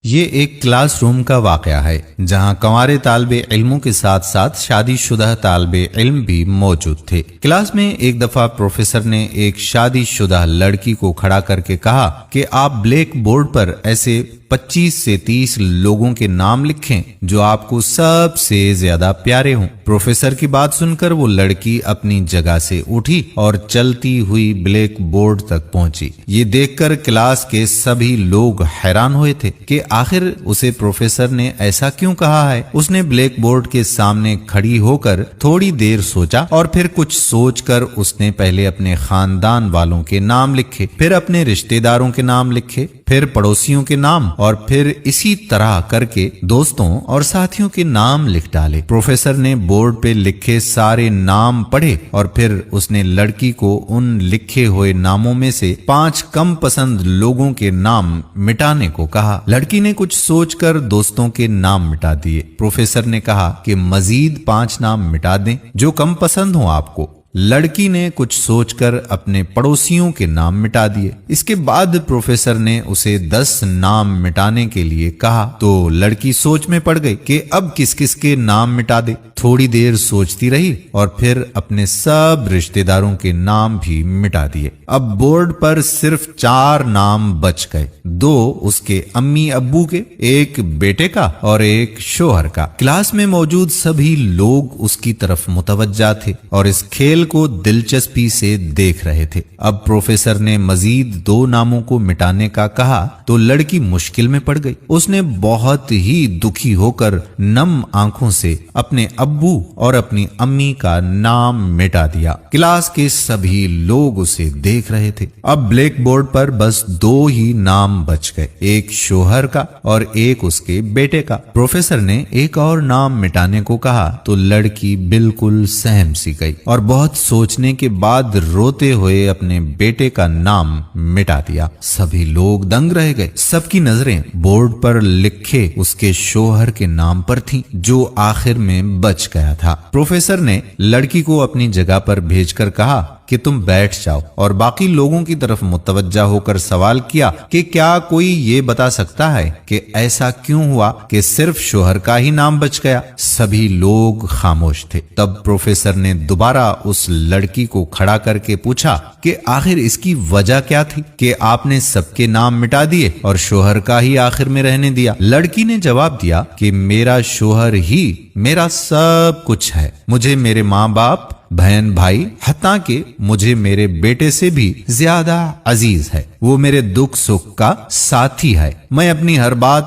یہ ایک class room کا واقعہ ہے جہاں کنوارے طالب علموں کے ساتھ ساتھ شادی شدہ طالب علم بھی موجود تھے۔ کلاس میں ایک دفعہ پروفیسر نے ایک شادی شدہ لڑکی کو کھڑا کر کے کہا کہ آپ بلیک بورڈ پر ایسے 25 سے 30 لوگوں کے نام لکھیں جو آپ کو سب سے زیادہ پیارے ہوں۔ پروفیسر کی بات سن کر وہ لڑکی اپنی جگہ سے اٹھی اور چلتی ہوئی بلیک بورڈ تک پہنچی۔ یہ دیکھ کر کلاس کے سبھی لوگ حیران ہوئے تھے کہ آخر اسے پروفیسر نے ایسا کیوں کہا ہے۔ اس نے بلیک بورڈ کے سامنے کھڑی ہو کر تھوڑی دیر سوچا اور پھر کچھ سوچ کر اس نے پہلے اپنے خاندان والوں کے نام لکھے، پھر اپنے رشتہ داروں کے نام لکھے، پھر پڑوسیوں کے نام اور پھر اسی طرح کر کے دوستوں اور ساتھیوں کے نام لکھ ڈالے۔ پروفیسر نے بورڈ پہ لکھے سارے نام پڑھے اور پھر اس نے لڑکی کو ان لکھے ہوئے ناموں میں سے 5 کم پسند لوگوں کے نام مٹانے کو کہا۔ لڑکی نے کچھ سوچ کر دوستوں کے نام مٹا دیے۔ پروفیسر نے کہا کہ مزید 5 نام مٹا دیں جو کم پسند ہوں آپ کو۔ لڑکی نے کچھ سوچ کر اپنے پڑوسیوں کے نام مٹا دیے۔ اس کے بعد پروفیسر نے اسے 10 نام مٹانے کے لیے کہا تو لڑکی سوچ میں پڑ گئی کہ اب کس کس کے نام مٹا دے۔ تھوڑی دیر سوچتی رہی اور پھر اپنے سب رشتہ داروں کے نام بھی مٹا دیے۔ اب بورڈ پر صرف 4 نام بچ گئے، 2 اس کے امی ابو کے، ایک بیٹے کا اور ایک شوہر کا۔ کلاس میں موجود سبھی لوگ اس کی طرف متوجہ تھے اور اس کھیل کو دلچسپی سے دیکھ رہے تھے۔ اب پروفیسر نے مزید 2 ناموں کو مٹانے کا کہا تو لڑکی مشکل میں پڑ گئی۔ اس نے بہت ہی دکھی ہو کر نم آنکھوں سے اپنے ابو اور اپنی امی کا نام مٹا دیا۔ کلاس کے سبھی لوگ اسے دیکھ رہے تھے۔ اب بلیک بورڈ پر بس 2 ہی نام بچ گئے، ایک شوہر کا اور ایک اس کے بیٹے کا۔ پروفیسر نے ایک اور نام مٹانے کو کہا تو لڑکی بالکل سہم سی گئی اور بہت سوچنے کے بعد روتے ہوئے اپنے بیٹے کا نام مٹا دیا۔ سبھی لوگ دنگ رہ گئے۔ سب کی نظریں بورڈ پر لکھے اس کے شوہر کے نام پر تھیں جو آخر میں بچ گیا تھا۔ پروفیسر نے لڑکی کو اپنی جگہ پر بھیج کر کہا کہ تم بیٹھ جاؤ اور باقی لوگوں کی طرف متوجہ ہو کر سوال کیا کہ کیا کوئی یہ بتا سکتا ہے کہ ایسا کیوں ہوا کہ صرف شوہر کا ہی نام بچ گیا؟ سبھی لوگ خاموش تھے۔ تب پروفیسر نے دوبارہ اس لڑکی کو کھڑا کر کے پوچھا کہ آخر اس کی وجہ کیا تھی کہ آپ نے سب کے نام مٹا دیے اور شوہر کا ہی آخر میں رہنے دیا؟ لڑکی نے جواب دیا کہ میرا شوہر ہی میرا سب کچھ ہے، مجھے میرے ماں باپ، بہن بھائی، حتیٰ کہ مجھے میرے بیٹے سے بھی زیادہ عزیز ہے۔ وہ میرے دکھ سکھ کا ساتھی ہے۔ میں اپنی ہر بات